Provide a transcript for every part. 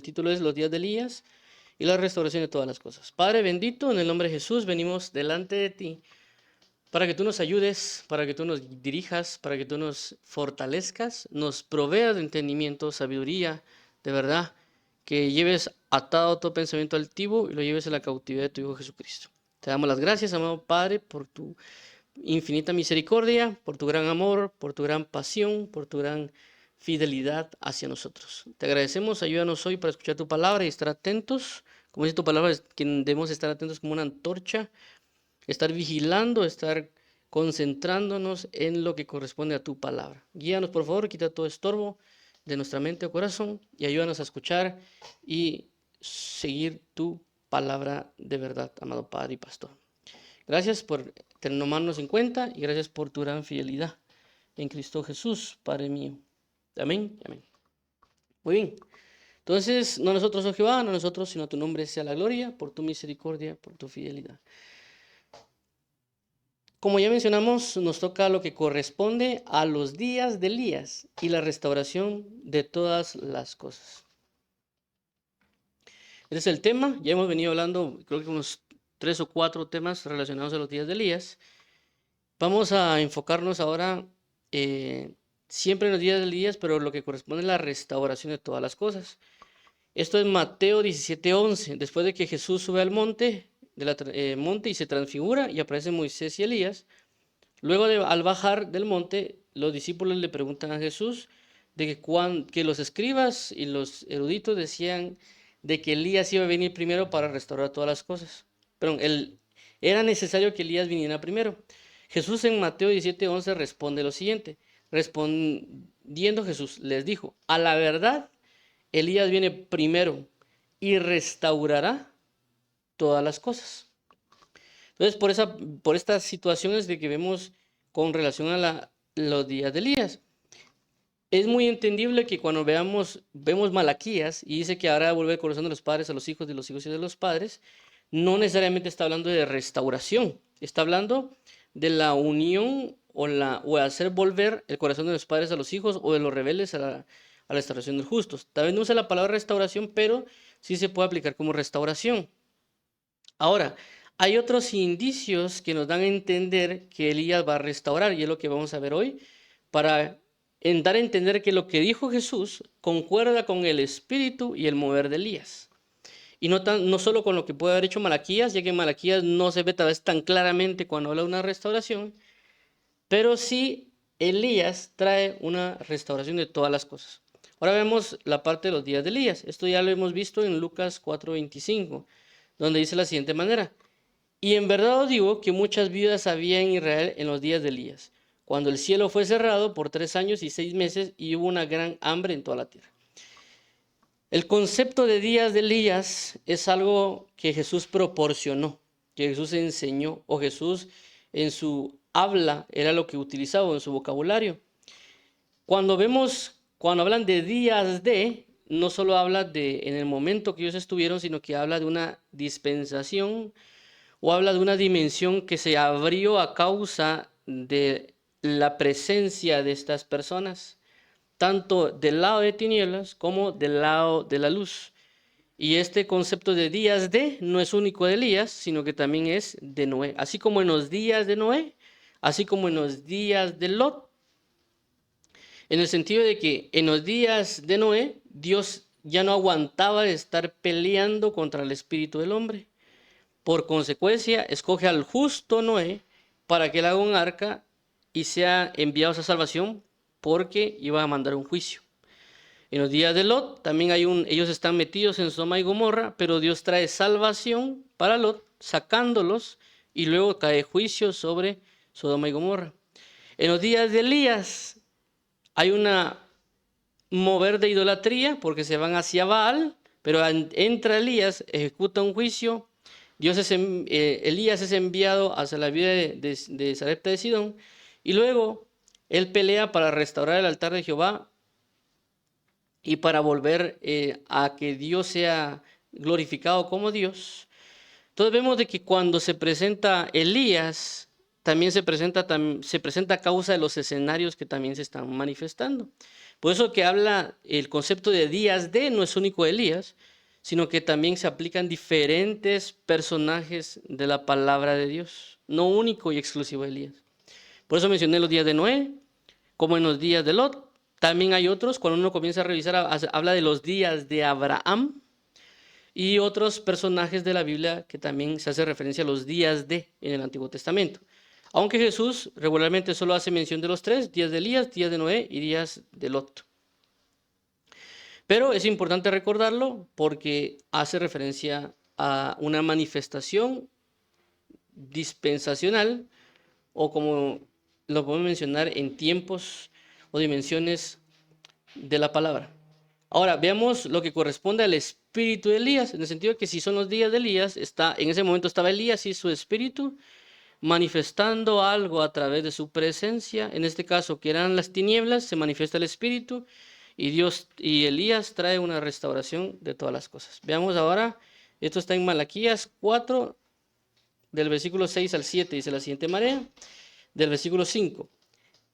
El título es Los días de Elías y la restauración de todas las cosas. Padre bendito, en el nombre de Jesús venimos delante de ti para que tú nos ayudes, para que tú nos dirijas, para que tú nos fortalezcas, nos proveas de entendimiento, sabiduría, de verdad, que lleves atado todo pensamiento altivo y lo lleves a la cautividad de tu Hijo Jesucristo. Te damos las gracias, amado Padre, por tu infinita misericordia, por tu gran amor, por tu gran pasión, por tu gran fidelidad hacia nosotros. Te agradecemos, ayúdanos hoy para escuchar tu palabra y estar atentos. Como dice tu palabra, que debemos estar atentos como una antorcha, estar vigilando, estar concentrándonos en lo que corresponde a tu palabra. Guíanos, por favor, quita todo estorbo de nuestra mente o corazón y ayúdanos a escuchar y seguir tu palabra de verdad, amado Padre y Pastor. Gracias por tomarnos en cuenta y gracias por tu gran fidelidad en Cristo Jesús, Padre mío. Amén. Amén. Muy bien. Entonces, no nosotros, oh Jehová, no nosotros, sino tu nombre sea la gloria, por tu misericordia, por tu fidelidad. Como ya mencionamos, nos toca lo que corresponde a los días de Elías y la restauración de todas las cosas. Ese es el tema. Ya hemos venido hablando, creo que unos 3 o 4 temas relacionados a los días de Elías. Vamos a enfocarnos ahora siempre en los días de Elías, pero lo que corresponde a la restauración de todas las cosas. Esto es Mateo 17:11. Después de que Jesús sube al monte, monte y se transfigura y aparecen Moisés y Elías. Luego al bajar del monte, los discípulos le preguntan a Jesús de que los escribas y los eruditos decían de que Elías iba a venir primero para restaurar todas las cosas. Pero era necesario que Elías viniera primero. Jesús en Mateo 17:11 responde lo siguiente. Respondiendo Jesús les dijo, a la verdad, Elías viene primero y restaurará todas las cosas. Entonces, por estas situaciones de que vemos con relación a los días de Elías, es muy entendible que cuando vemos Malaquías y dice que ahora va a volver el corazón de los padres a los hijos, de los hijos y de los padres, no necesariamente está hablando de restauración, está hablando de la unión o hacer volver el corazón de los padres a los hijos o de los rebeldes a la restauración de los justos. Tal vez no usa la palabra restauración, pero sí se puede aplicar como restauración. Ahora, hay otros indicios que nos dan a entender que Elías va a restaurar, y es lo que vamos a ver hoy, para dar a entender que lo que dijo Jesús concuerda con el espíritu y el mover de Elías. Y no solo con lo que puede haber hecho Malaquías, ya que en Malaquías no se ve tal vez tan claramente cuando habla de una restauración, pero sí Elías trae una restauración de todas las cosas. Ahora vemos la parte de los días de Elías. Esto ya lo hemos visto en Lucas 4:25, donde dice de la siguiente manera. Y en verdad os digo que muchas viudas había en Israel en los días de Elías, cuando el cielo fue cerrado por 3 años y 6 meses y hubo una gran hambre en toda la tierra. El concepto de días de Elías es algo que Jesús proporcionó, que Jesús enseñó, o Jesús en su habla era lo que utilizaba en su vocabulario. Cuando hablan de días de, no solo habla de en el momento que ellos estuvieron, sino que habla de una dispensación, o habla de una dimensión que se abrió a causa de la presencia de estas personas, tanto del lado de tinieblas como del lado de la luz. Y este concepto de días de no es único de Elías, sino que también es de Noé. Así como en los días de Noé, así como en los días de Lot. En el sentido de que en los días de Noé, Dios ya no aguantaba de estar peleando contra el espíritu del hombre. Por consecuencia, escoge al justo Noé para que él haga un arca y sea enviado a esa salvación porque iba a mandar un juicio. En los días de Lot también ellos están metidos en Sodoma y Gomorra, pero Dios trae salvación para Lot, sacándolos, y luego cae juicio sobre Sodoma y Gomorra. En los días de Elías hay una mover de idolatría porque se van hacia Baal, pero entra Elías, ejecuta un juicio. Elías es enviado hacia la vida de Sarepta de Sidón, y luego él pelea para restaurar el altar de Jehová y para volver a que Dios sea glorificado como Dios. Entonces vemos de que cuando se presenta Elías, también se presenta a causa de los escenarios que también se están manifestando. Por eso que habla el concepto de días de no es único de Elías, sino que también se aplican diferentes personajes de la palabra de Dios, no único y exclusivo de Elías. Por eso mencioné los días de Noé, como en los días de Lot. También hay otros, cuando uno comienza a revisar, habla de los días de Abraham y otros personajes de la Biblia que también se hace referencia a los días de en el Antiguo Testamento. Aunque Jesús regularmente solo hace mención de los tres, días de Elías, días de Noé y días de Lot. Pero es importante recordarlo porque hace referencia a una manifestación dispensacional o como lo podemos mencionar en tiempos o dimensiones de la palabra. Ahora, veamos lo que corresponde al espíritu de Elías, en el sentido de que si son los días de Elías, en ese momento estaba Elías y su espíritu manifestando algo a través de su presencia, en este caso que eran las tinieblas, se manifiesta el espíritu y Dios y Elías trae una restauración de todas las cosas. Veamos ahora, esto está en Malaquías 4, del versículo 6 al 7, dice la siguiente manera, del versículo 5.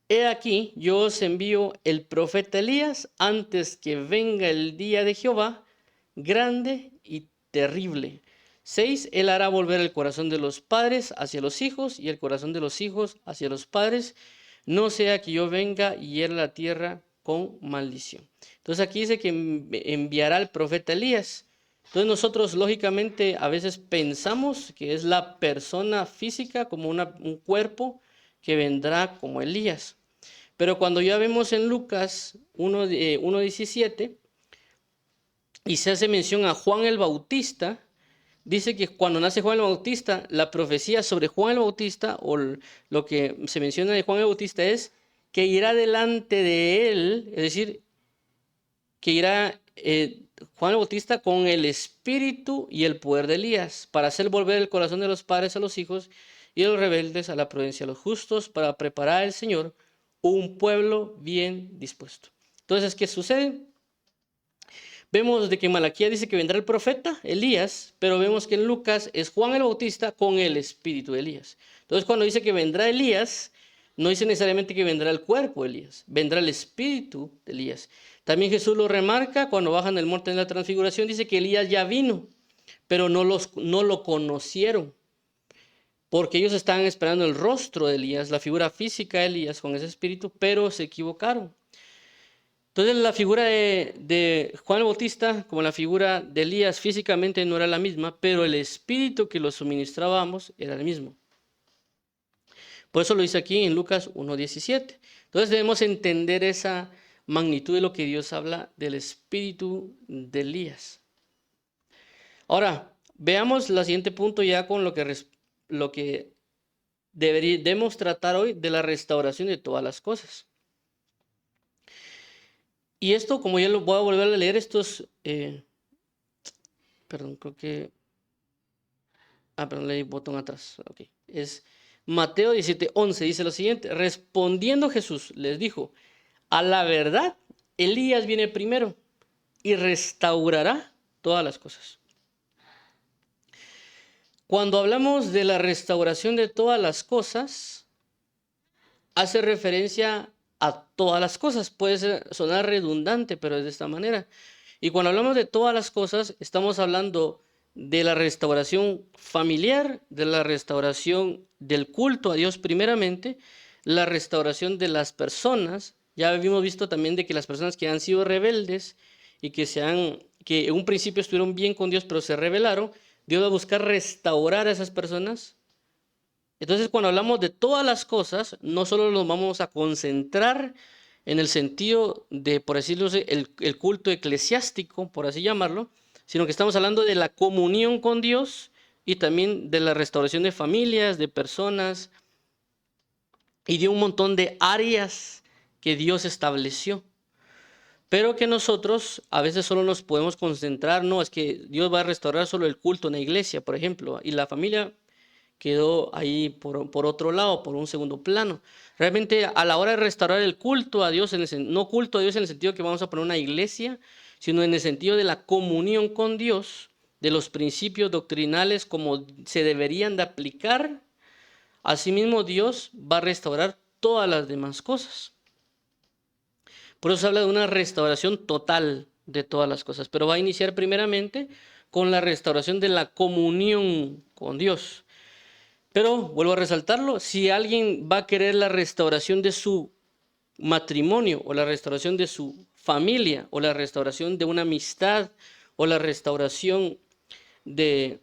He aquí, yo os envío el profeta Elías antes que venga el día de Jehová, grande y terrible. 6. Él hará volver el corazón de los padres hacia los hijos y el corazón de los hijos hacia los padres, no sea que yo venga y hiera la tierra con maldición. Entonces aquí dice que enviará al profeta Elías. Entonces nosotros lógicamente a veces pensamos que es la persona física como un cuerpo que vendrá como Elías. Pero cuando ya vemos en Lucas 1:17 y se hace mención a Juan el Bautista, dice que cuando nace Juan el Bautista, la profecía sobre Juan el Bautista o lo que se menciona de Juan el Bautista es que irá delante de él, es decir, que irá Juan el Bautista con el espíritu y el poder de Elías para hacer volver el corazón de los padres a los hijos y de los rebeldes a la prudencia de los justos, para preparar al Señor un pueblo bien dispuesto. Entonces, ¿qué sucede? Vemos de que Malaquías dice que vendrá el profeta Elías, pero vemos que en Lucas es Juan el Bautista con el espíritu de Elías. Entonces, cuando dice que vendrá Elías, no dice necesariamente que vendrá el cuerpo de Elías, vendrá el espíritu de Elías. También Jesús lo remarca cuando bajan del monte de la transfiguración, dice que Elías ya vino, pero no lo conocieron, porque ellos estaban esperando el rostro de Elías, la figura física de Elías con ese espíritu, pero se equivocaron. Entonces la figura de Juan el Bautista, como la figura de Elías físicamente no era la misma, pero el espíritu que lo suministrábamos era el mismo. Por eso lo dice aquí en Lucas 1:17. Entonces debemos entender esa magnitud de lo que Dios habla del espíritu de Elías. Ahora, veamos el siguiente punto ya con lo que debemos tratar hoy de la restauración de todas las cosas. Y esto, como ya lo voy a volver a leer, estos, perdón, creo que, perdón, leí botón atrás, ok, es Mateo 17:11, dice lo siguiente: respondiendo Jesús les dijo, a la verdad, Elías viene primero y restaurará todas las cosas. Cuando hablamos de la restauración de todas las cosas, hace referencia a todas las cosas. Puede sonar redundante, pero es de esta manera. Y cuando hablamos de todas las cosas, estamos hablando de la restauración familiar, de la restauración del culto a Dios primeramente, la restauración de las personas. Ya habíamos visto también de que las personas que han sido rebeldes y que en un principio estuvieron bien con Dios, pero se rebelaron, Dios va a buscar restaurar a esas personas. Entonces, cuando hablamos de todas las cosas, no solo nos vamos a concentrar en el sentido de, por decirlo así, el culto eclesiástico, por así llamarlo, sino que estamos hablando de la comunión con Dios y también de la restauración de familias, de personas y de un montón de áreas que Dios estableció. Pero que nosotros a veces solo nos podemos concentrar, no, es que Dios va a restaurar solo el culto en la iglesia, por ejemplo, y la familia quedó ahí por otro lado, por un segundo plano. Realmente a la hora de restaurar el culto a Dios, no culto a Dios en el sentido que vamos a poner una iglesia, sino en el sentido de la comunión con Dios, de los principios doctrinales como se deberían de aplicar, asimismo Dios va a restaurar todas las demás cosas. Por eso se habla de una restauración total de todas las cosas, pero va a iniciar primeramente con la restauración de la comunión con Dios. Pero vuelvo a resaltarlo, si alguien va a querer la restauración de su matrimonio o la restauración de su familia o la restauración de una amistad o la restauración de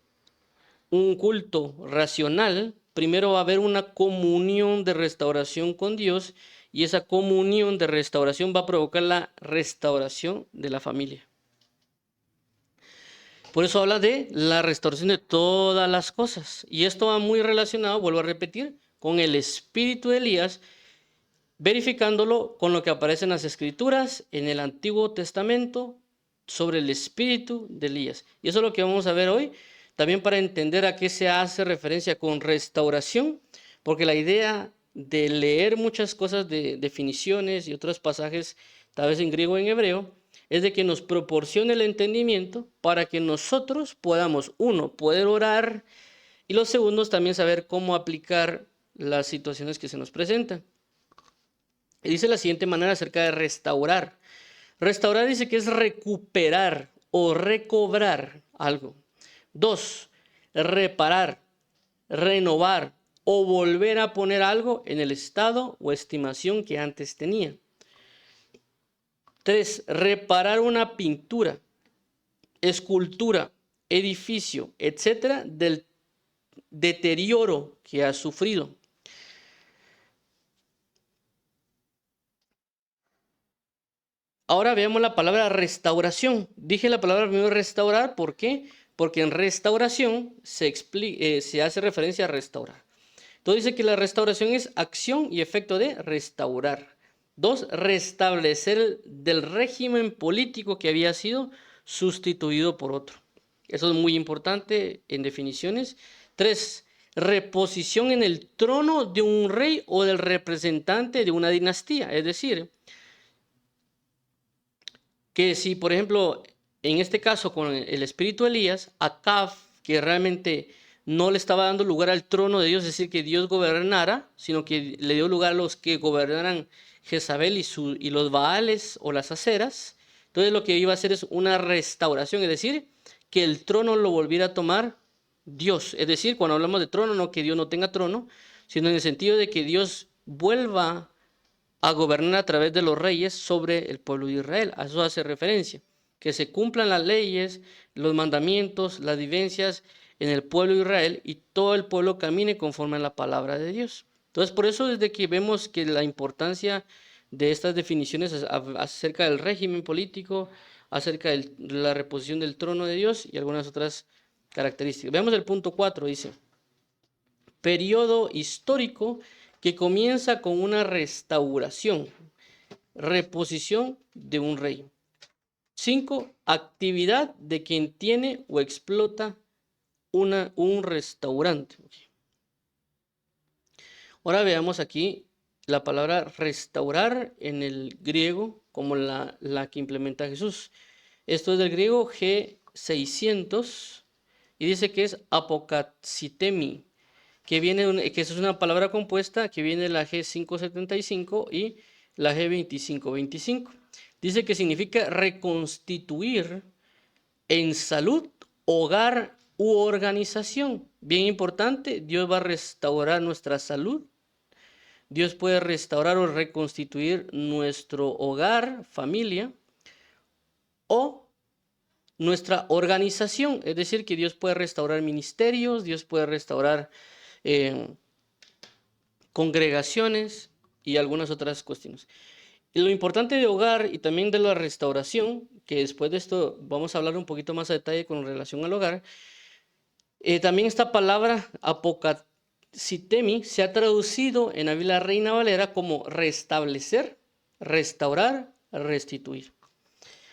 un culto racional, primero va a haber una comunión de restauración con Dios y esa comunión de restauración va a provocar la restauración de la familia. Por eso habla de la restauración de todas las cosas. Y esto va muy relacionado, vuelvo a repetir, con el espíritu de Elías, verificándolo con lo que aparece en las Escrituras, en el Antiguo Testamento, sobre el espíritu de Elías. Y eso es lo que vamos a ver hoy, también para entender a qué se hace referencia con restauración, porque la idea de leer muchas cosas de definiciones y otros pasajes, tal vez en griego o en hebreo, es de que nos proporcione el entendimiento para que nosotros podamos, uno, poder orar y los segundos también saber cómo aplicar las situaciones que se nos presentan. Y dice la siguiente manera acerca de restaurar. Restaurar dice que es recuperar o recobrar algo. 2, reparar, renovar o volver a poner algo en el estado o estimación que antes tenía. 3, reparar una pintura, escultura, edificio, etcétera, del deterioro que ha sufrido. Ahora veamos la palabra restauración. Dije la palabra primero restaurar, ¿por qué? Porque en restauración se hace referencia a restaurar. Entonces dice que la restauración es acción y efecto de restaurar. 2, restablecer del régimen político que había sido sustituido por otro. Eso es muy importante en definiciones. 3, reposición en el trono de un rey o del representante de una dinastía. Es decir, que si, por ejemplo, en este caso con el espíritu de Elías, Acab, que realmente no le estaba dando lugar al trono de Dios, es decir, que Dios gobernara, sino que le dio lugar a los que gobernaran Jezabel y los Baales o las aceras. Entonces lo que iba a hacer es una restauración, es decir, que el trono lo volviera a tomar Dios. Es decir, cuando hablamos de trono, no que Dios no tenga trono, sino en el sentido de que Dios vuelva a gobernar a través de los reyes sobre el pueblo de Israel. A eso hace referencia, que se cumplan las leyes, los mandamientos, las vivencias en el pueblo de Israel y todo el pueblo camine conforme a la palabra de Dios. Entonces, por eso desde que vemos que la importancia de estas definiciones acerca del régimen político, acerca de la reposición del trono de Dios y algunas otras características. Veamos el punto 4, dice, periodo histórico que comienza con una restauración, reposición de un rey. 5, actividad de quien tiene o explota un restaurante. Ahora veamos aquí la palabra restaurar en el griego como la que implementa Jesús. Esto es del griego G600 y dice que es apokatsitemi, que es una palabra compuesta que viene de la G575 y la G2525. Dice que significa reconstituir en salud, hogar u organización. Bien importante, Dios va a restaurar nuestra salud. Dios puede restaurar o reconstituir nuestro hogar, familia, o nuestra organización. Es decir, que Dios puede restaurar ministerios, Dios puede restaurar congregaciones y algunas otras cuestiones. Y lo importante de hogar y también de la restauración, que después de esto vamos a hablar un poquito más a detalle con relación al hogar, también esta palabra apokatsitemi se ha traducido en la Biblia Reina Valera como restablecer, restaurar, restituir.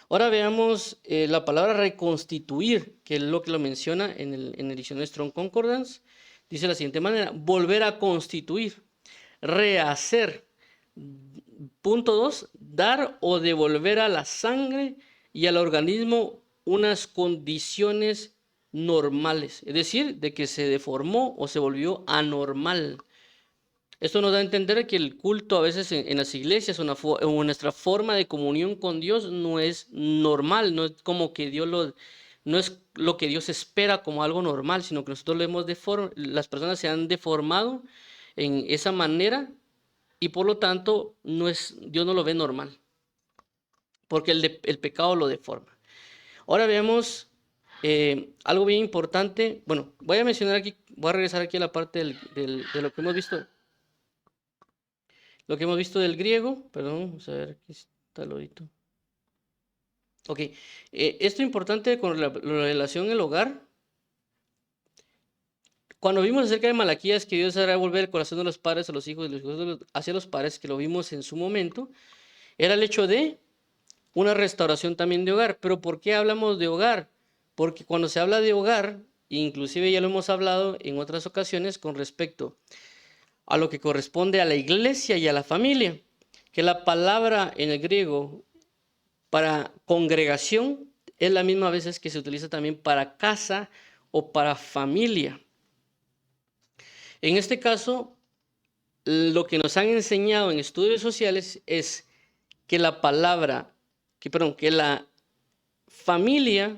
Ahora veamos la palabra reconstituir, que es lo que lo menciona en el diccionario Strong Concordance. Dice de la siguiente manera, volver a constituir, rehacer. Punto 2, dar o devolver a la sangre y al organismo unas condiciones normales, es decir, de que se deformó o se volvió anormal. Esto nos da a entender que el culto a veces en las iglesias o nuestra forma de comunión con Dios no es normal, no es como que no es lo que Dios espera como algo normal, sino que nosotros lo hemos las personas se han deformado en esa manera y por lo tanto Dios no lo ve normal, porque el pecado lo deforma. Ahora veamos algo bien importante. Bueno, voy a mencionar aquí, voy a regresar aquí a la parte de lo que hemos visto. Lo que hemos visto del griego, perdón, vamos a ver, aquí está el lorito. Ok, esto es importante con la relación en el hogar. Cuando vimos acerca de Malaquías que Dios hará volver el corazón de los padres a los hijos y los hijos hacia los padres, que lo vimos en su momento, era el hecho de una restauración también de hogar. Pero ¿por qué hablamos de hogar? Porque cuando se habla de hogar, inclusive ya lo hemos hablado en otras ocasiones con respecto a lo que corresponde a la iglesia y a la familia, que la palabra en el griego para congregación es la misma a veces que se utiliza también para casa o para familia. En este caso, lo que nos han enseñado en estudios sociales es que la familia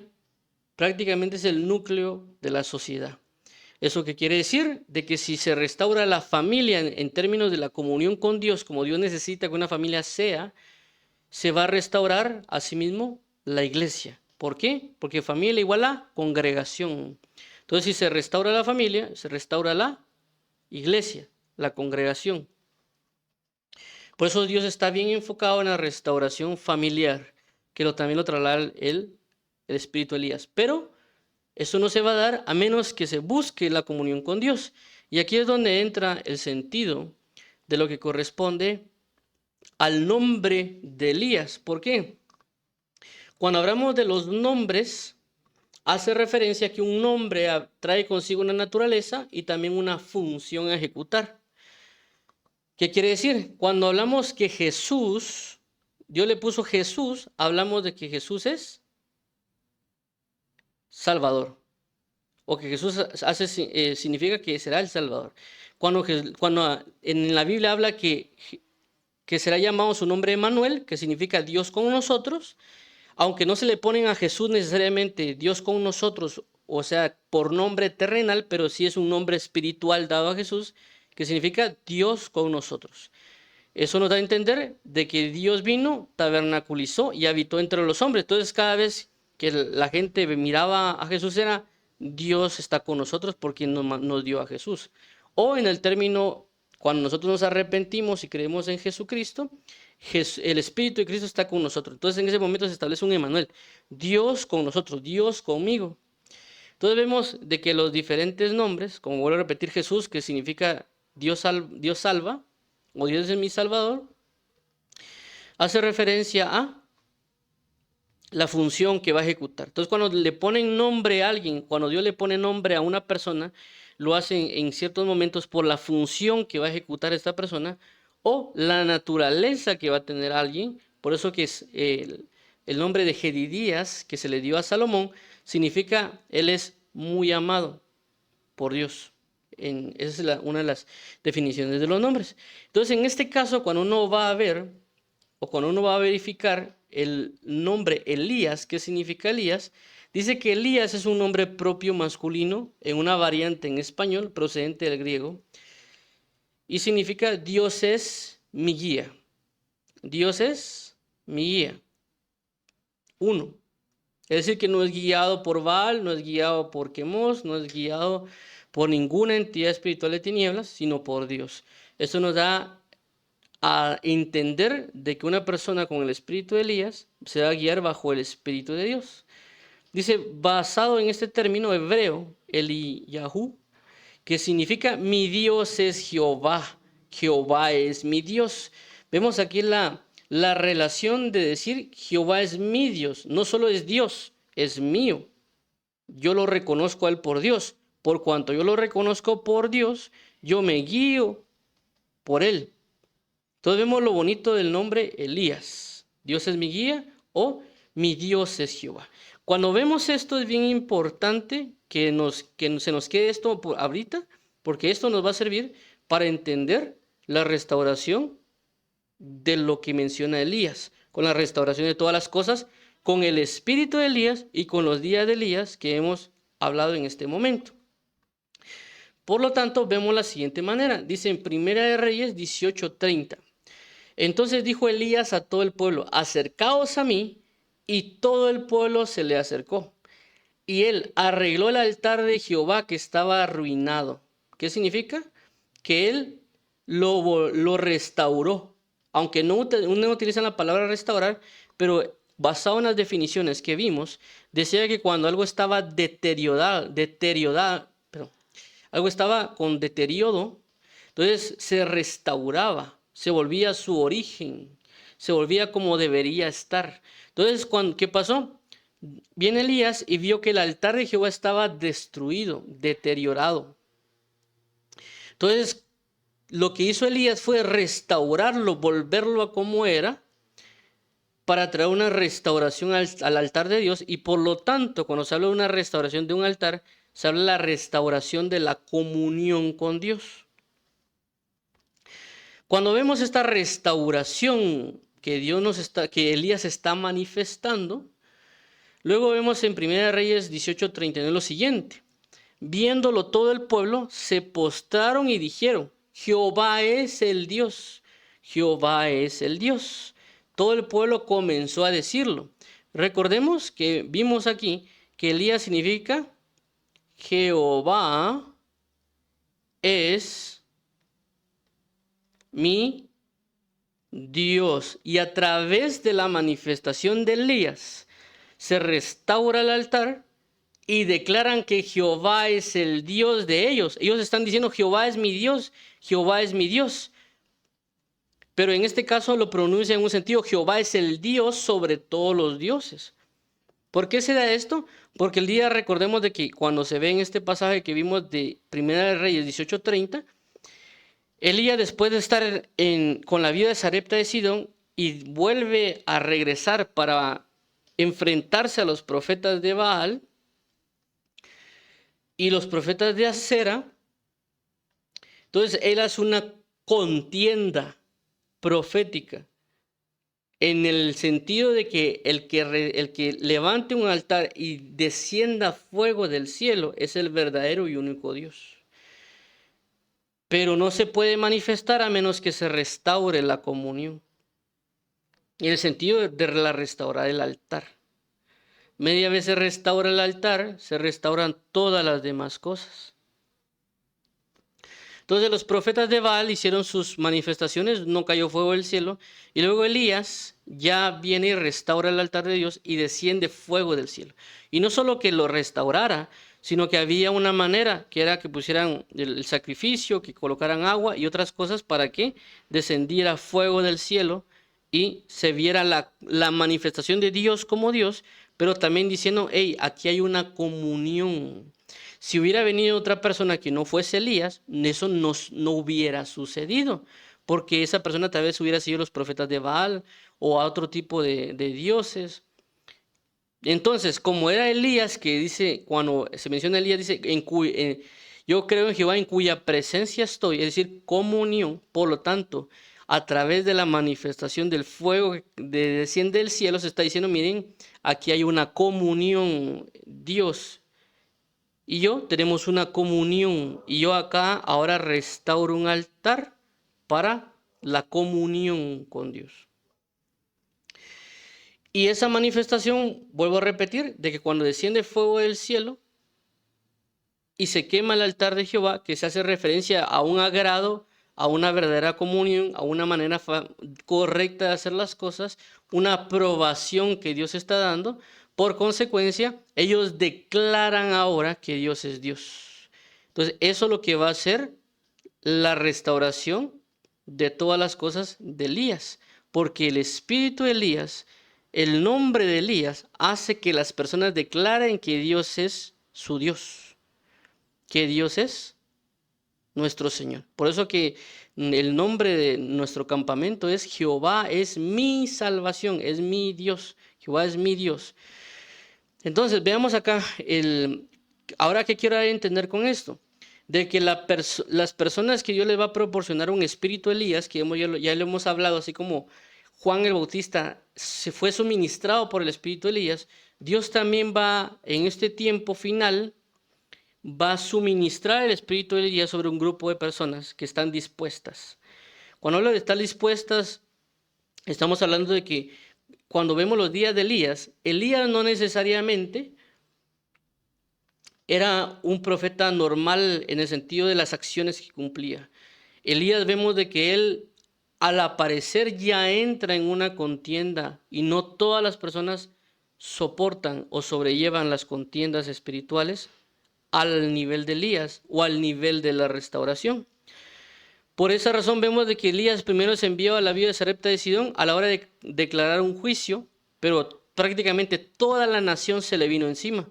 prácticamente es el núcleo de la sociedad. ¿Eso qué quiere decir? De que si se restaura la familia en términos de la comunión con Dios, como Dios necesita que una familia sea, se va a restaurar a sí mismo la iglesia. ¿Por qué? Porque familia igual a congregación. Entonces, si se restaura la familia, se restaura la iglesia, la congregación. Por eso Dios está bien enfocado en la restauración familiar, que también lo traslada el espíritu Elías. Pero eso no se va a dar a menos que se busque la comunión con Dios. Y aquí es donde entra el sentido de lo que corresponde al nombre de Elías. ¿Por qué? Cuando hablamos de los nombres, hace referencia a que un nombre trae consigo una naturaleza y también una función a ejecutar. ¿Qué quiere decir? Cuando hablamos que Jesús, Dios le puso Jesús, hablamos de que Jesús es Salvador. O que Jesús significa que será el Salvador. Cuando en la Biblia habla que será llamado su nombre Emmanuel, que significa Dios con nosotros, aunque no se le ponen a Jesús necesariamente Dios con nosotros, o sea, por nombre terrenal, pero sí es un nombre espiritual dado a Jesús, que significa Dios con nosotros. Eso nos da a entender de que Dios vino, tabernaculizó y habitó entre los hombres. Entonces, cada vez que la gente miraba a Jesús era Dios está con nosotros porque nos dio a Jesús. O en el término, cuando nosotros nos arrepentimos y creemos en Jesucristo, el Espíritu de Cristo está con nosotros. Entonces, en ese momento se establece un Emmanuel. Dios con nosotros, Dios conmigo. Entonces vemos de que los diferentes nombres, como vuelvo a repetir Jesús, que significa Dios salva, o Dios es mi Salvador, hace referencia a la función que va a ejecutar. Entonces, cuando le ponen nombre a alguien, cuando Dios le pone nombre a una persona, lo hace en ciertos momentos por la función que va a ejecutar esta persona o la naturaleza que va a tener alguien. Por eso que es el nombre de Jedidías que se le dio a Salomón, significa él es muy amado por Dios. Esa es una de las definiciones de los nombres. Entonces, en este caso, cuando uno va a ver o cuando uno va a verificar el nombre Elías, ¿qué significa Elías? Dice que Elías es un nombre propio masculino en una variante en español procedente del griego y significa Dios es mi guía. Dios es mi guía. Uno. Es decir, que no es guiado por Baal, no es guiado por Quemos, no es guiado por ninguna entidad espiritual de tinieblas, sino por Dios. Eso nos da a entender de que una persona con el espíritu de Elías se va a guiar bajo el espíritu de Dios. Dice, basado en este término hebreo, Eliyahu, que significa mi Dios es Jehová, Jehová es mi Dios. Vemos aquí la relación de decir Jehová es mi Dios, no solo es Dios, es mío. Yo lo reconozco a él por Dios. Por cuanto yo lo reconozco por Dios, yo me guío por él. Entonces vemos lo bonito del nombre Elías. Dios es mi guía o mi Dios es Jehová. Cuando vemos esto es bien importante que se nos quede esto por ahorita, porque esto nos va a servir para entender la restauración de lo que menciona Elías, con la restauración de todas las cosas, con el espíritu de Elías y con los días de Elías que hemos hablado en este momento. Por lo tanto, vemos la siguiente manera. Dice en Primera de Reyes 18:30. Entonces dijo Elías a todo el pueblo, acercaos a mí, y todo el pueblo se le acercó. Y él arregló el altar de Jehová que estaba arruinado. ¿Qué significa? Que él lo restauró. Aunque no utilizan la palabra restaurar, pero basado en las definiciones que vimos, decía que cuando algo estaba algo estaba con deterioro, entonces se restauraba, se volvía a su origen, se volvía como debería estar. Entonces, ¿qué pasó? Viene Elías y vio que el altar de Jehová estaba destruido, deteriorado. Entonces, lo que hizo Elías fue restaurarlo, volverlo a como era, para traer una restauración al altar de Dios. Y por lo tanto, cuando se habla de una restauración de un altar, se habla de la restauración de la comunión con Dios. Cuando vemos esta restauración que que Elías está manifestando, luego vemos en 1 Reyes 18:39 lo siguiente. Viéndolo todo el pueblo, se postraron y dijeron, Jehová es el Dios, Jehová es el Dios. Todo el pueblo comenzó a decirlo. Recordemos que vimos aquí que Elías significa Jehová es mi Dios. Y a través de la manifestación de Elías se restaura el altar y declaran que Jehová es el Dios de ellos. Ellos están diciendo Jehová es mi Dios, Jehová es mi Dios. Pero en este caso lo pronuncia en un sentido, Jehová es el Dios sobre todos los dioses. ¿Por qué se da esto? Porque el día, recordemos de que cuando se ve en este pasaje que vimos de Primera de Reyes 18:30, Elías, después de estar con la viuda de Sarepta de Sidón y vuelve a regresar para enfrentarse a los profetas de Baal y los profetas de Acera, entonces él hace una contienda profética en el sentido de que el que levante un altar y descienda fuego del cielo es el verdadero y único Dios. Pero no se puede manifestar a menos que se restaure la comunión. En el sentido de restaurar el altar. Media vez se restaura el altar, se restauran todas las demás cosas. Entonces los profetas de Baal hicieron sus manifestaciones, no cayó fuego del cielo, y luego Elías ya viene y restaura el altar de Dios y desciende fuego del cielo. Y no solo que lo restaurara, sino que había una manera, que era que pusieran el sacrificio, que colocaran agua y otras cosas para que descendiera fuego del cielo y se viera la manifestación de Dios como Dios, pero también diciendo, hey, aquí hay una comunión. Si hubiera venido otra persona que no fuese Elías, eso no hubiera sucedido, porque esa persona tal vez hubiera sido los profetas de Baal o a otro tipo de dioses. Entonces, como era Elías, que dice, cuando se menciona Elías, dice, yo creo en Jehová en cuya presencia estoy, es decir, comunión, por lo tanto, a través de la manifestación del fuego que desciende del cielo, se está diciendo, miren, aquí hay una comunión, Dios y yo tenemos una comunión, y yo acá ahora restauro un altar para la comunión con Dios. Y esa manifestación, vuelvo a repetir, de que cuando desciende fuego del cielo y se quema el altar de Jehová, que se hace referencia a un agrado, a una verdadera comunión, a una manera correcta de hacer las cosas, una aprobación que Dios está dando. Por consecuencia, ellos declaran ahora que Dios es Dios. Entonces, eso es lo que va a hacer la restauración de todas las cosas de Elías. Porque el espíritu de Elías, el nombre de Elías, hace que las personas declaren que Dios es su Dios. Que Dios es nuestro Señor. Por eso que el nombre de nuestro campamento es Jehová es mi salvación, es mi Dios. Jehová es mi Dios. Entonces, veamos acá, ahora qué quiero entender con esto. de que las personas que Dios les va a proporcionar un espíritu Elías, que ya lo hemos hablado, así como Juan el Bautista se fue suministrado por el espíritu Elías, Dios también va en este tiempo final, va a suministrar el espíritu Elías sobre un grupo de personas que están dispuestas. Cuando hablo de estar dispuestas, estamos hablando de que cuando vemos los días de Elías, Elías no necesariamente era un profeta normal en el sentido de las acciones que cumplía. Elías vemos de que él al aparecer ya entra en una contienda y no todas las personas soportan o sobrellevan las contiendas espirituales al nivel de Elías o al nivel de la restauración. Por esa razón vemos de que Elías primero se envió a la viuda de Sarepta de Sidón a la hora de declarar un juicio, pero prácticamente toda la nación se le vino encima.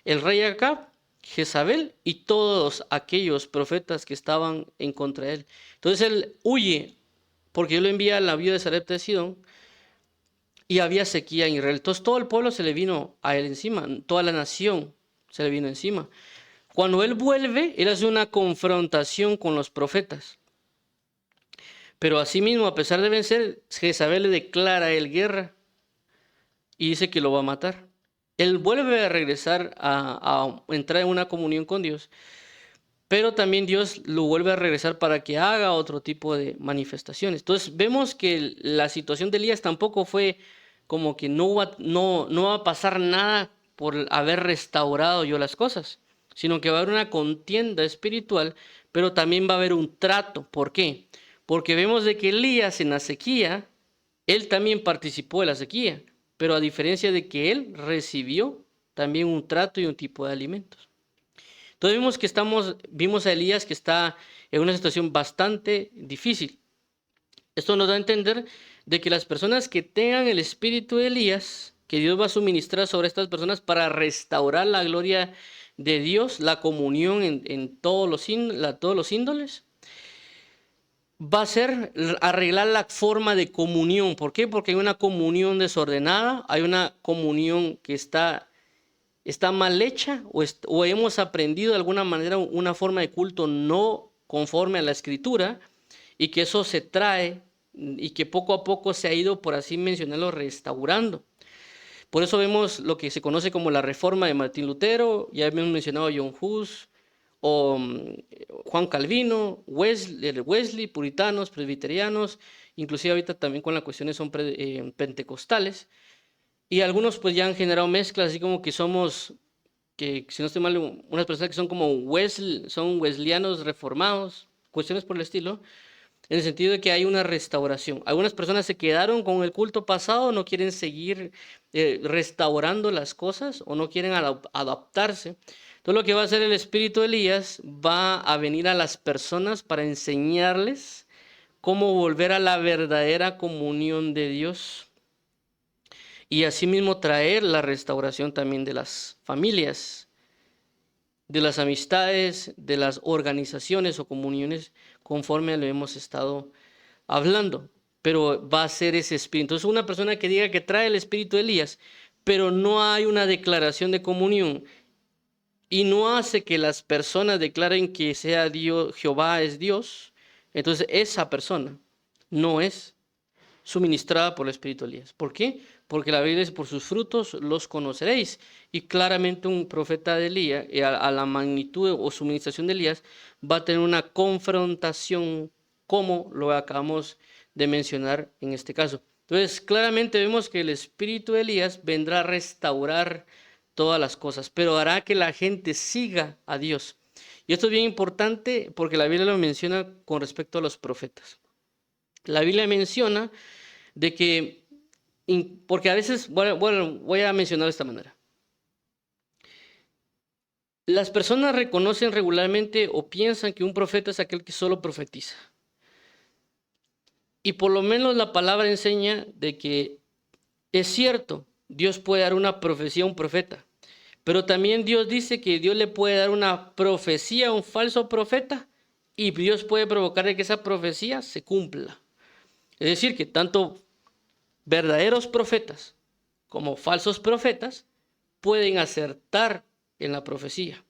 El rey Acab, Jezabel y todos aquellos profetas que estaban en contra de él. Entonces él huye porque Dios lo envía a la viuda de Sarepta de Sidón y había sequía en Israel. Entonces todo el pueblo se le vino a él encima, toda la nación se le vino encima. Cuando él vuelve, él hace una confrontación con los profetas. Pero asimismo, a pesar de vencer, Jezabel le declara a él guerra y dice que lo va a matar. Él vuelve a regresar a entrar en una comunión con Dios, pero también Dios lo vuelve a regresar para que haga otro tipo de manifestaciones. Entonces vemos que la situación de Elías tampoco fue como que no va a pasar nada por haber restaurado yo las cosas, sino que va a haber una contienda espiritual, pero también va a haber un trato. ¿Por qué? Porque vemos de que Elías en la sequía, él también participó de la sequía, pero a diferencia de que él recibió también un trato y un tipo de alimentos. Entonces vimos a Elías que está en una situación bastante difícil. Esto nos da a entender de que las personas que tengan el espíritu de Elías, que Dios va a suministrar sobre estas personas para restaurar la gloria de Dios, la comunión en todos los índoles, va a ser arreglar la forma de comunión. ¿Por qué? Porque hay una comunión desordenada, hay una comunión que está mal hecha o hemos aprendido de alguna manera una forma de culto no conforme a la escritura y que eso se trae y que poco a poco se ha ido, por así mencionarlo, restaurando. Por eso vemos lo que se conoce como la reforma de Martín Lutero, ya hemos mencionado a John Hus, o Juan Calvino, Wesley, puritanos, presbiterianos, inclusive ahorita también con la cuestión son pentecostales, y algunos pues ya han generado mezclas, así como que somos, que si no estoy mal, unas personas que son como son wesleyanos reformados, cuestiones por el estilo, en el sentido de que hay una restauración. Algunas personas se quedaron con el culto pasado, no quieren seguir restaurando las cosas o no quieren adaptarse. Entonces lo que va a hacer el espíritu de Elías va a venir a las personas para enseñarles cómo volver a la verdadera comunión de Dios y asimismo traer la restauración también de las familias, de las amistades, de las organizaciones o comuniones conforme a lo hemos estado hablando. Pero va a ser ese espíritu. Entonces una persona que diga que trae el espíritu de Elías, pero no hay una declaración de comunión y no hace que las personas declaren que sea Dios, Jehová es Dios, entonces esa persona no es suministrada por el espíritu de Elías. ¿Por qué? Porque la Biblia dice, por sus frutos los conoceréis. Y claramente un profeta de Elías, a la magnitud o suministración de Elías, va a tener una confrontación como lo acabamos de mencionar en este caso. Entonces, claramente vemos que el espíritu de Elías vendrá a restaurar todas las cosas, pero hará que la gente siga a Dios. Y esto es bien importante porque la Biblia lo menciona con respecto a los profetas. La Biblia menciona de que, porque a veces, voy a mencionar de esta manera. Las personas reconocen regularmente o piensan que un profeta es aquel que solo profetiza. Y por lo menos la palabra enseña de que es cierto, Dios puede dar una profecía a un profeta. Pero también Dios dice que Dios le puede dar una profecía a un falso profeta y Dios puede provocar que esa profecía se cumpla. Es decir, que tanto verdaderos profetas como falsos profetas pueden acertar en la profecía.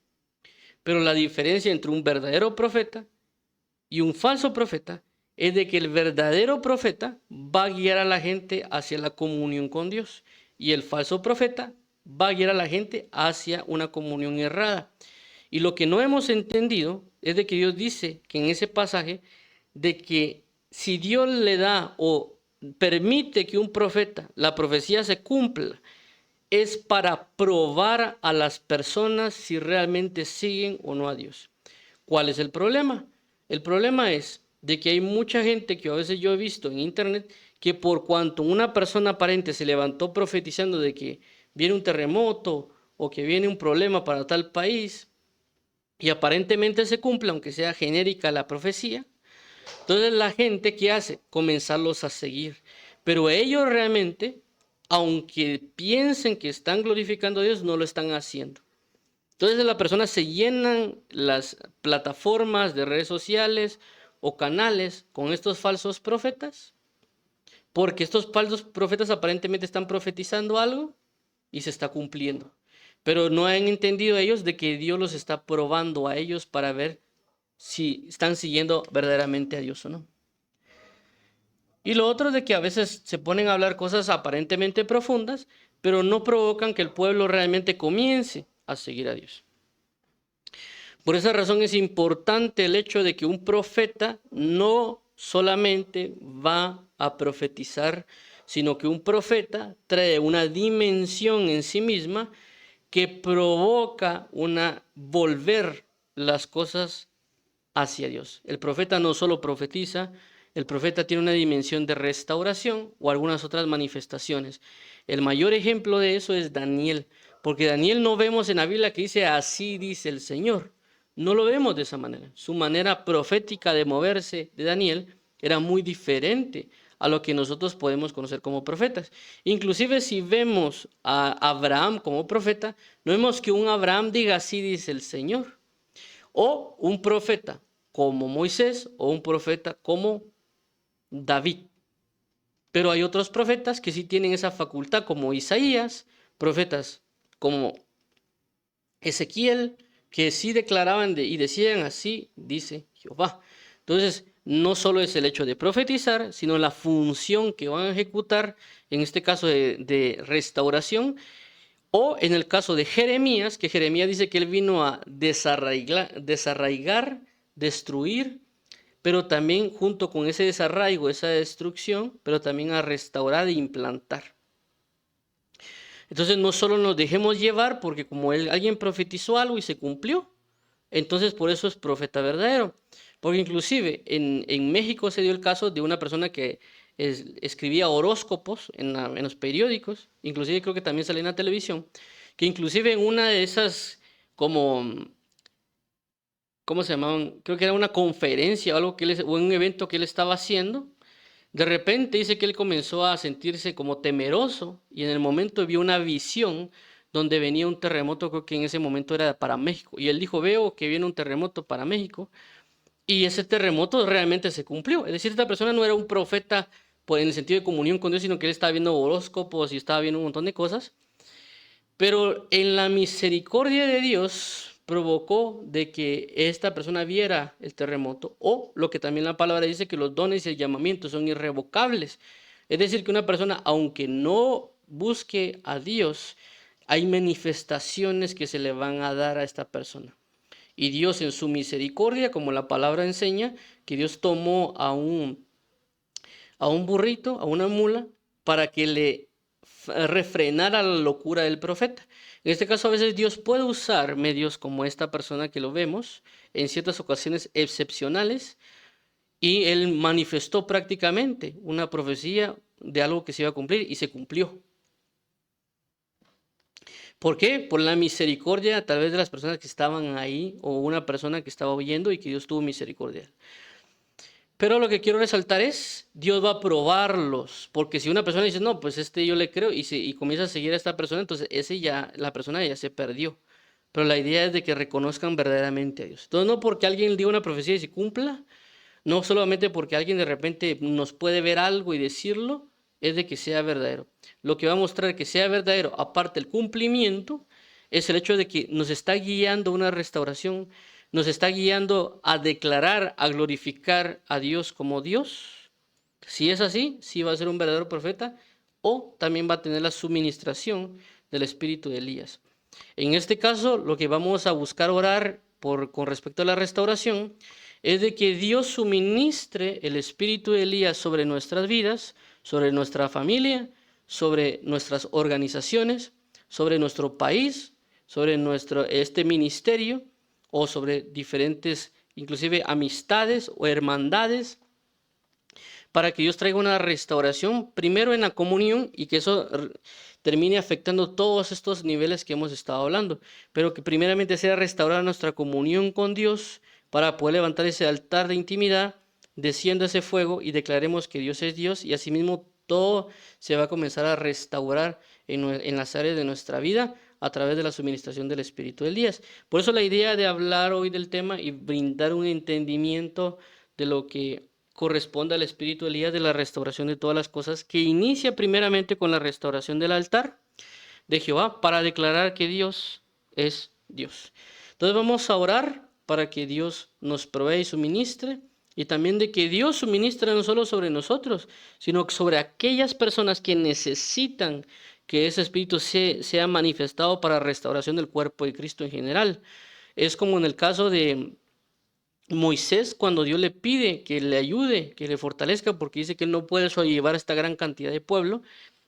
Pero la diferencia entre un verdadero profeta y un falso profeta es de que el verdadero profeta va a guiar a la gente hacia la comunión con Dios y el falso profeta va a guiar a la gente hacia una comunión errada. Y lo que no hemos entendido es de que Dios dice que en ese pasaje de que si Dios le da o permite que un profeta, la profecía se cumpla, es para probar a las personas si realmente siguen o no a Dios. ¿Cuál es el problema? El problema es de que hay mucha gente que a veces yo he visto en internet que por cuanto una persona aparente se levantó profetizando de que viene un terremoto o que viene un problema para tal país y aparentemente se cumple, aunque sea genérica la profecía, entonces la gente, ¿qué hace? Comenzarlos a seguir. Pero ellos realmente, aunque piensen que están glorificando a Dios, no lo están haciendo. Entonces las personas se llenan las plataformas de redes sociales o canales con estos falsos profetas, porque estos falsos profetas aparentemente están profetizando algo y se está cumpliendo. Pero no han entendido ellos de que Dios los está probando a ellos para ver si están siguiendo verdaderamente a Dios o no. Y lo otro es de que a veces se ponen a hablar cosas aparentemente profundas, pero no provocan que el pueblo realmente comience a seguir a Dios. Por esa razón es importante el hecho de que un profeta no solamente va a profetizar, sino que un profeta trae una dimensión en sí misma que provoca una volver las cosas hacia Dios. El profeta no solo profetiza, el profeta tiene una dimensión de restauración o algunas otras manifestaciones. El mayor ejemplo de eso es Daniel, porque Daniel no vemos en la Biblia que dice así dice el Señor. No lo vemos de esa manera. Su manera profética de moverse de Daniel era muy diferente a lo que nosotros podemos conocer como profetas. Inclusive si vemos a Abraham como profeta, no vemos que un Abraham diga así dice el Señor. O un profeta como Moisés o un profeta como David. Pero hay otros profetas que sí tienen esa facultad, como Isaías, profetas como Ezequiel, que sí declaraban y decían así, dice Jehová. Entonces, no solo es el hecho de profetizar, sino la función que van a ejecutar, en este caso de restauración, o en el caso de Jeremías, que Jeremías dice que él vino a desarraigar, destruir, pero también junto con ese desarraigo, esa destrucción, pero también a restaurar e implantar. Entonces no solo nos dejemos llevar porque como alguien profetizó algo y se cumplió, entonces por eso es profeta verdadero. Porque inclusive en México se dio el caso de una persona que escribía horóscopos en los periódicos, inclusive creo que también salía en la televisión, que inclusive en una de esas como, ¿cómo se llamaban? Creo que era una conferencia o algo o un evento que él estaba haciendo. De repente dice que él comenzó a sentirse como temeroso y en el momento vio una visión donde venía un terremoto, creo que en ese momento era para México. Y él dijo, veo que viene un terremoto para México. Y ese terremoto realmente se cumplió. Es decir, esta persona no era un profeta pues, en el sentido de comunión con Dios, sino que él estaba viendo horóscopos y estaba viendo un montón de cosas. Pero en la misericordia de Dios provocó de que esta persona viera el terremoto, o lo que también la palabra dice, que los dones y el llamamiento son irrevocables. Es decir, que una persona, aunque no busque a Dios, hay manifestaciones que se le van a dar a esta persona. Y Dios en su misericordia, como la palabra enseña, que Dios tomó a un burrito, a una mula, para que le refrenara la locura del profeta. En este caso a veces Dios puede usar medios como esta persona que lo vemos en ciertas ocasiones excepcionales y él manifestó prácticamente una profecía de algo que se iba a cumplir y se cumplió. ¿Por qué? Por la misericordia a través de las personas que estaban ahí o una persona que estaba oyendo y que Dios tuvo misericordia. Pero lo que quiero resaltar es, Dios va a probarlos, porque si una persona dice, no, pues yo le creo y comienza a seguir a esta persona, entonces la persona ya se perdió. Pero la idea es de que reconozcan verdaderamente a Dios. Entonces no porque alguien diga una profecía y se cumpla, no solamente porque alguien de repente nos puede ver algo y decirlo, es de que sea verdadero. Lo que va a mostrar que sea verdadero, aparte del cumplimiento, es el hecho de que nos está guiando una restauración, nos está guiando a declarar, a glorificar a Dios como Dios. Si es así, sí va a ser un verdadero profeta, o también va a tener la suministración del espíritu de Elías. En este caso, lo que vamos a buscar orar con respecto a la restauración es de que Dios suministre el espíritu de Elías sobre nuestras vidas, sobre nuestra familia, sobre nuestras organizaciones, sobre nuestro país, sobre este ministerio o sobre diferentes, inclusive amistades o hermandades, para que Dios traiga una restauración primero en la comunión y que eso termine afectando todos estos niveles que hemos estado hablando, pero que primeramente sea restaurar nuestra comunión con Dios para poder levantar ese altar de intimidad, descienda ese fuego y declaremos que Dios es Dios, y asimismo todo se va a comenzar a restaurar en las áreas de nuestra vida a través de la suministración del Espíritu de Elías. Por eso la idea de hablar hoy del tema y brindar un entendimiento de lo que corresponde al espíritu de Elías, de la restauración de todas las cosas, que inicia primeramente con la restauración del altar de Jehová para declarar que Dios es Dios. Entonces vamos a orar para que Dios nos provea y suministre, y también de que Dios suministre no solo sobre nosotros, sino sobre aquellas personas que necesitan que ese espíritu sea manifestado para restauración del cuerpo de Cristo en general. Es como en el caso de Moisés, cuando Dios le pide que le ayude, que le fortalezca, porque dice que él no puede llevar esta gran cantidad de pueblo,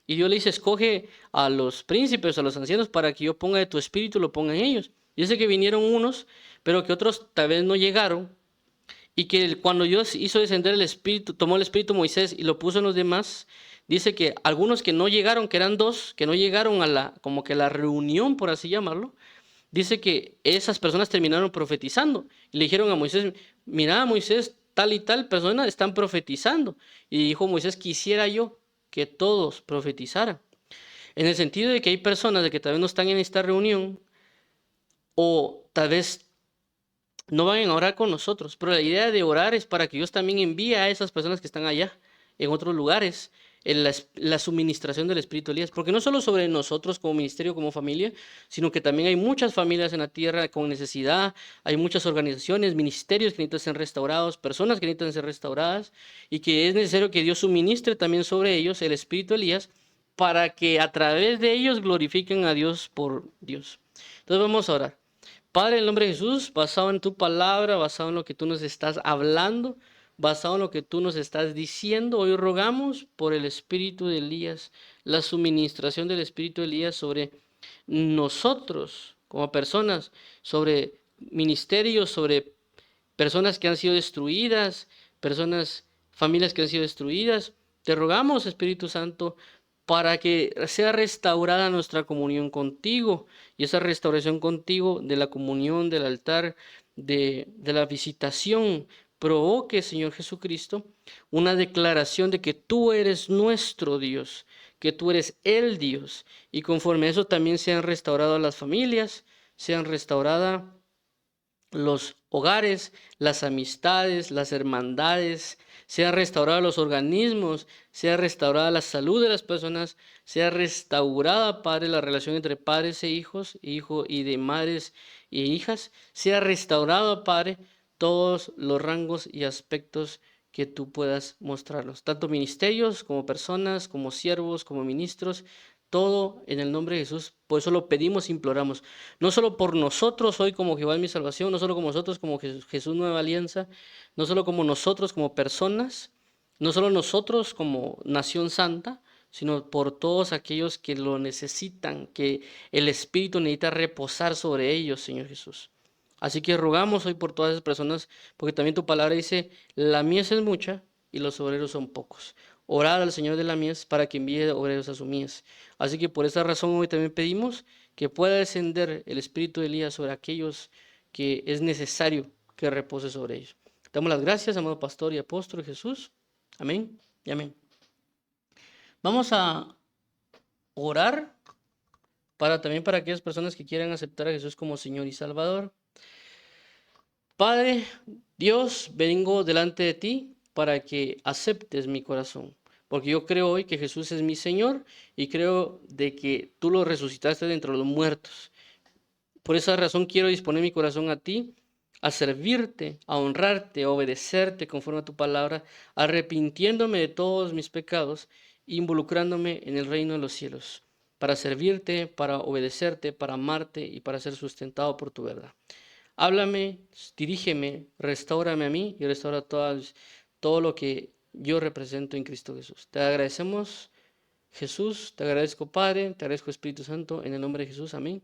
y Dios le dice: escoge a los príncipes, a los ancianos, para que yo ponga de tu espíritu, lo ponga en ellos. Y dice que vinieron unos, pero que otros tal vez no llegaron, y que cuando Dios hizo descender el espíritu, tomó el espíritu de Moisés y lo puso en los demás, dice que algunos que no llegaron, que eran dos, que no llegaron a como que la reunión, por así llamarlo, dice que esas personas terminaron profetizando y le dijeron a Moisés: mira, Moisés, tal y tal persona están profetizando. Y dijo Moisés: quisiera yo que todos profetizaran. En el sentido de que hay personas de que tal vez no están en esta reunión, o tal vez no vayan a orar con nosotros, pero la idea de orar es para que Dios también envíe a esas personas que están allá, en otros lugares, en la suministración del Espíritu de Elías, porque no solo sobre nosotros como ministerio, como familia, sino que también hay muchas familias en la tierra con necesidad, hay muchas organizaciones, ministerios que necesitan ser restaurados, personas que necesitan ser restauradas, y que es necesario que Dios suministre también sobre ellos el Espíritu de Elías, para que a través de ellos glorifiquen a Dios por Dios. Entonces vamos a orar. Padre, en el nombre de Jesús, basado en tu palabra, basado en lo que tú nos estás hablando, basado en lo que tú nos estás diciendo, hoy rogamos por el espíritu de Elías, la suministración del espíritu de Elías sobre nosotros como personas, sobre ministerios, sobre personas que han sido destruidas, personas, familias que han sido destruidas. Te rogamos, Espíritu Santo, para que sea restaurada nuestra comunión contigo, y esa restauración contigo de la comunión, del altar, de la visitación, provoque, Señor Jesucristo, una declaración de que tú eres nuestro Dios, que tú eres el Dios, y conforme a eso también sean restauradas las familias, sean restauradas los hogares, las amistades, las hermandades, sea restaurada los organismos, sea restaurada la salud de las personas, sea restaurada, Padre, la relación entre padres e hijos, hijo y de madres e hijas, sea restaurada, Padre, todos los rangos y aspectos que tú puedas mostrarlos, tanto ministerios como personas, como siervos, como ministros, todo en el nombre de Jesús. Por eso lo pedimos, imploramos, no solo por nosotros hoy como Jehová es mi salvación, no solo como nosotros como Jesús Nueva Alianza, no solo como nosotros como personas, no solo nosotros como nación santa, sino por todos aquellos que lo necesitan, que el Espíritu necesita reposar sobre ellos, Señor Jesús. Así que rogamos hoy por todas esas personas, porque también tu palabra dice: la mies es mucha y los obreros son pocos. Orad al Señor de la mies para que envíe obreros a su mies. Así que por esa razón hoy también pedimos que pueda descender el espíritu de Elías sobre aquellos que es necesario que repose sobre ellos. Damos las gracias, amado pastor y apóstol Jesús. Amén y amén. Vamos a orar también para aquellas personas que quieran aceptar a Jesús como Señor y Salvador. Padre, Dios, vengo delante de ti para que aceptes mi corazón, porque yo creo hoy que Jesús es mi Señor y creo de que tú lo resucitaste de entre los muertos. Por esa razón quiero disponer mi corazón a ti, a servirte, a honrarte, a obedecerte conforme a tu palabra, arrepintiéndome de todos mis pecados, involucrándome en el reino de los cielos, para servirte, para obedecerte, para amarte y para ser sustentado por tu verdad. Háblame, dirígeme, restáurame a mí y restaura todo lo que yo represento en Cristo Jesús. Te agradecemos, Jesús, te agradezco, Padre, te agradezco, Espíritu Santo, en el nombre de Jesús, amén.